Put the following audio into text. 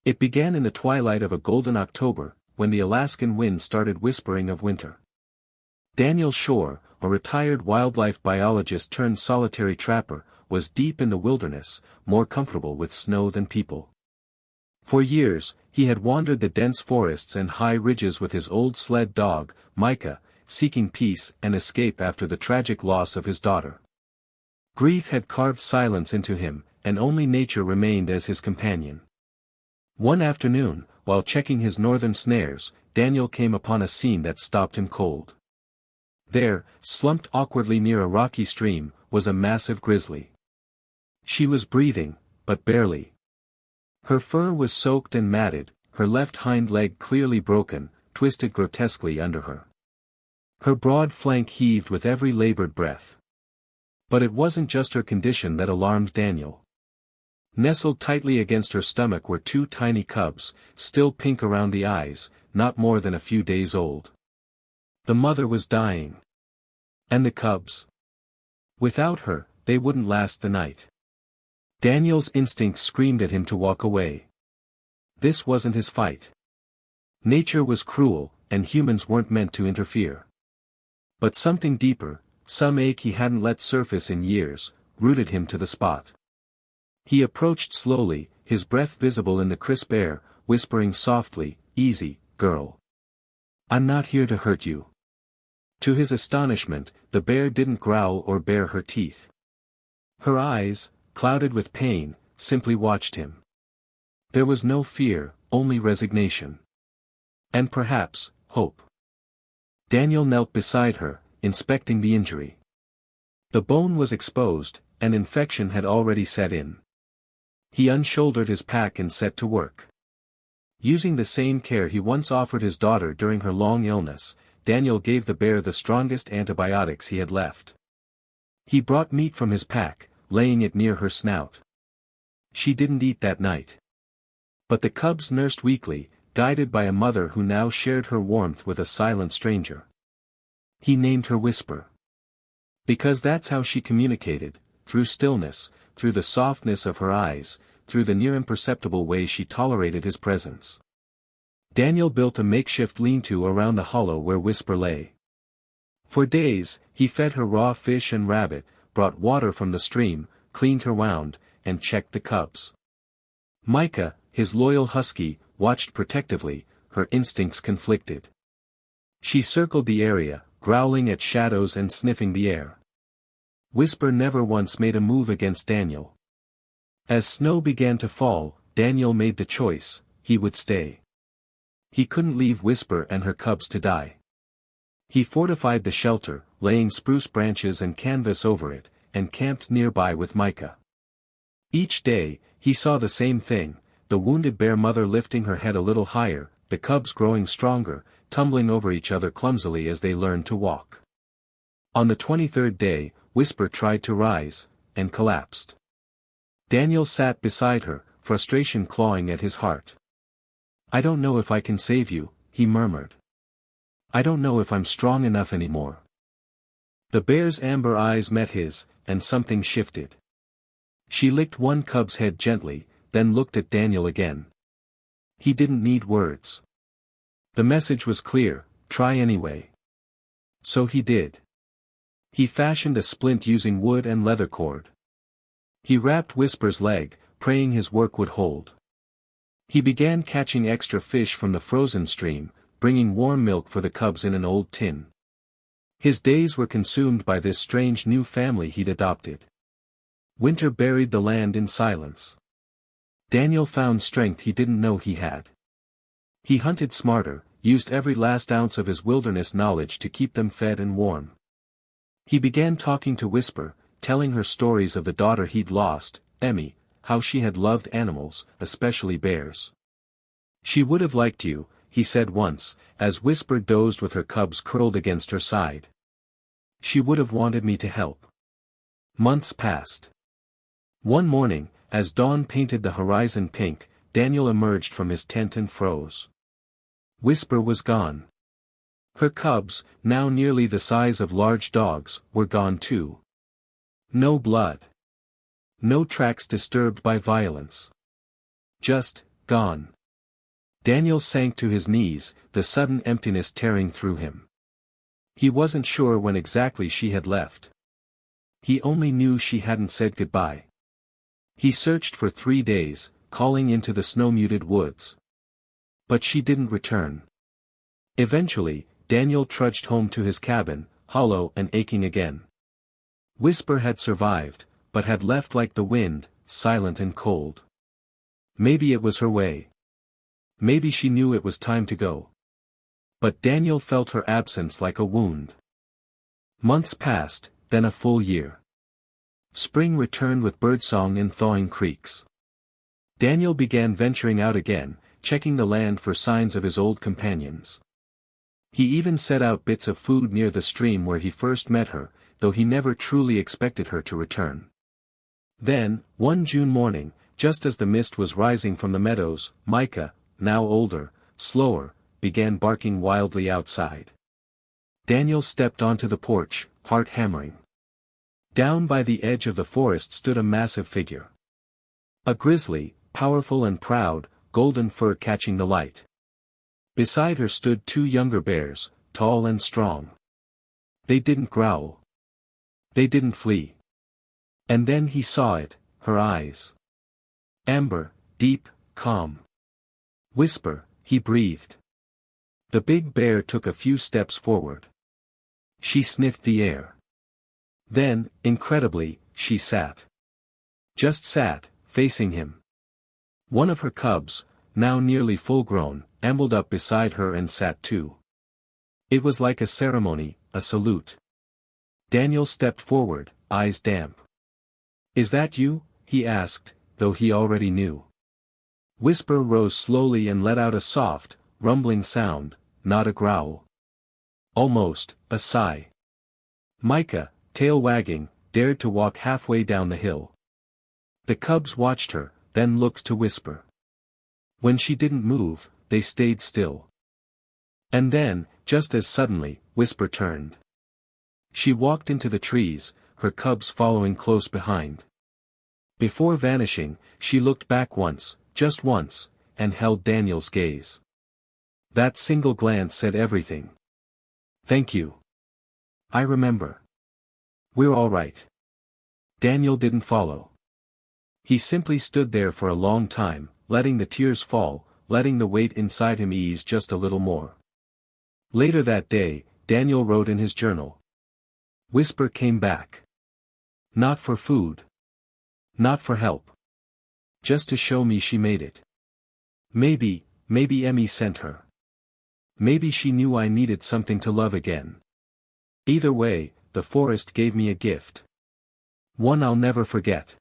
It began in the twilight of a golden October, when the Alaskan wind started whispering of winter. Daniel Shore, a retired wildlife biologist turned solitary trapper, was deep in the wilderness, more comfortable with snow than people. For years, he had wandered the dense forests and high ridges with his old sled dog, Micah, seeking peace and escape after the tragic loss of his daughter. Grief had carved silence into him, and only nature remained as his companion. One afternoon, while checking his northern snares, Daniel came upon a scene that stopped him cold. There, slumped awkwardly near a rocky stream, was a massive grizzly. She was breathing, but barely. Her fur was soaked and matted, her left hind leg clearly broken, twisted grotesquely under her. Her broad flank heaved with every labored breath. But it wasn't just her condition that alarmed Daniel. Nestled tightly against her stomach were two tiny cubs, still pink around the eyes, not more than a few days old. The mother was dying. And the cubs? Without her, they wouldn't last the night. Daniel's instincts screamed at him to walk away. This wasn't his fight. Nature was cruel, and humans weren't meant to interfere. But something deeper, some ache he hadn't let surface in years, rooted him to the spot. He approached slowly, his breath visible in the crisp air, whispering softly, "Easy, girl. I'm not here to hurt you." To his astonishment, the bear didn't growl or bare her teeth. Her eyes, clouded with pain, simply watched him. There was no fear, only resignation. And perhaps, hope. Daniel knelt beside her, inspecting the injury. The bone was exposed, and infection had already set in. He unshouldered his pack and set to work. Using the same care he once offered his daughter during her long illness, Daniel gave the bear the strongest antibiotics he had left. He brought meat from his pack, laying it near her snout. She didn't eat that night. But the cubs nursed weakly, guided by a mother who now shared her warmth with a silent stranger. He named her Whisper. Because that's how she communicated, through stillness, through the softness of her eyes, through the near imperceptible way she tolerated his presence. Daniel built a makeshift lean-to around the hollow where Whisper lay. For days, he fed her raw fish and rabbit, brought water from the stream, cleaned her wound, and checked the cubs. Micah, his loyal husky, watched protectively, her instincts conflicted. She circled the area, growling at shadows and sniffing the air. Whisper never once made a move against Daniel. As snow began to fall, Daniel made the choice, he would stay. He couldn't leave Whisper and her cubs to die. He fortified the shelter, laying spruce branches and canvas over it, and camped nearby with Micah. Each day, he saw the same thing, the wounded bear mother lifting her head a little higher, the cubs growing stronger, tumbling over each other clumsily as they learned to walk. On the 23rd day, Whisper tried to rise, and collapsed. Daniel sat beside her, frustration clawing at his heart. "I don't know if I can save you," he murmured. "I don't know if I'm strong enough anymore." The bear's amber eyes met his, and something shifted. She licked one cub's head gently, then looked at Daniel again. He didn't need words. The message was clear, try anyway. So he did. He fashioned a splint using wood and leather cord. He wrapped Whisper's leg, praying his work would hold. He began catching extra fish from the frozen stream, bringing warm milk for the cubs in an old tin. His days were consumed by this strange new family he'd adopted. Winter buried the land in silence. Daniel found strength he didn't know he had. He hunted smarter, used every last ounce of his wilderness knowledge to keep them fed and warm. He began talking to Whisper, telling her stories of the daughter he'd lost, Emmy, how she had loved animals, especially bears. "She would have liked you," he said once, as Whisper dozed with her cubs curled against her side. "She would have wanted me to help." Months passed. One morning, as dawn painted the horizon pink, Daniel emerged from his tent and froze. Whisper was gone. Her cubs, now nearly the size of large dogs, were gone too. No blood. No tracks disturbed by violence. Just, gone. Daniel sank to his knees, the sudden emptiness tearing through him. He wasn't sure when exactly she had left. He only knew she hadn't said goodbye. He searched for 3 days, calling into the snow-muted woods. But she didn't return. Eventually, Daniel trudged home to his cabin, hollow and aching again. Whisper had survived, but had left like the wind, silent and cold. Maybe it was her way. Maybe she knew it was time to go. But Daniel felt her absence like a wound. Months passed, then a full year. Spring returned with birdsong in thawing creeks. Daniel began venturing out again, checking the land for signs of his old companions. He even set out bits of food near the stream where he first met her, though he never truly expected her to return. Then, one June morning, just as the mist was rising from the meadows, Micah, now older, slower, began barking wildly outside. Daniel stepped onto the porch, heart hammering. Down by the edge of the forest stood a massive figure. A grizzly, powerful and proud, golden fur catching the light. Beside her stood 2 younger bears, tall and strong. They didn't growl. They didn't flee. And then he saw it, her eyes. Amber, deep, calm. Whisper, he breathed. The big bear took a few steps forward. She sniffed the air. Then, incredibly, she sat. Just sat, facing him. One of her cubs, now nearly full-grown, ambled up beside her and sat too. It was like a ceremony, a salute. Daniel stepped forward, eyes damp. "Is that you?" he asked, though he already knew. Whisper rose slowly and let out a soft, rumbling sound, not a growl. Almost, a sigh. Micah, tail wagging, dared to walk halfway down the hill. The cubs watched her, then looked to Whisper. When she didn't move, they stayed still. And then, just as suddenly, Whisper turned. She walked into the trees, her cubs following close behind. Before vanishing, she looked back once, just once, and held Daniel's gaze. That single glance said everything. "Thank you. I remember. We're all right." Daniel didn't follow. He simply stood there for a long time, letting the tears fall, letting the weight inside him ease just a little more. Later that day, Daniel wrote in his journal. Whisper came back. Not for food. Not for help. Just to show me she made it. Maybe Emmy sent her. Maybe she knew I needed something to love again. Either way, the forest gave me a gift. One I'll never forget.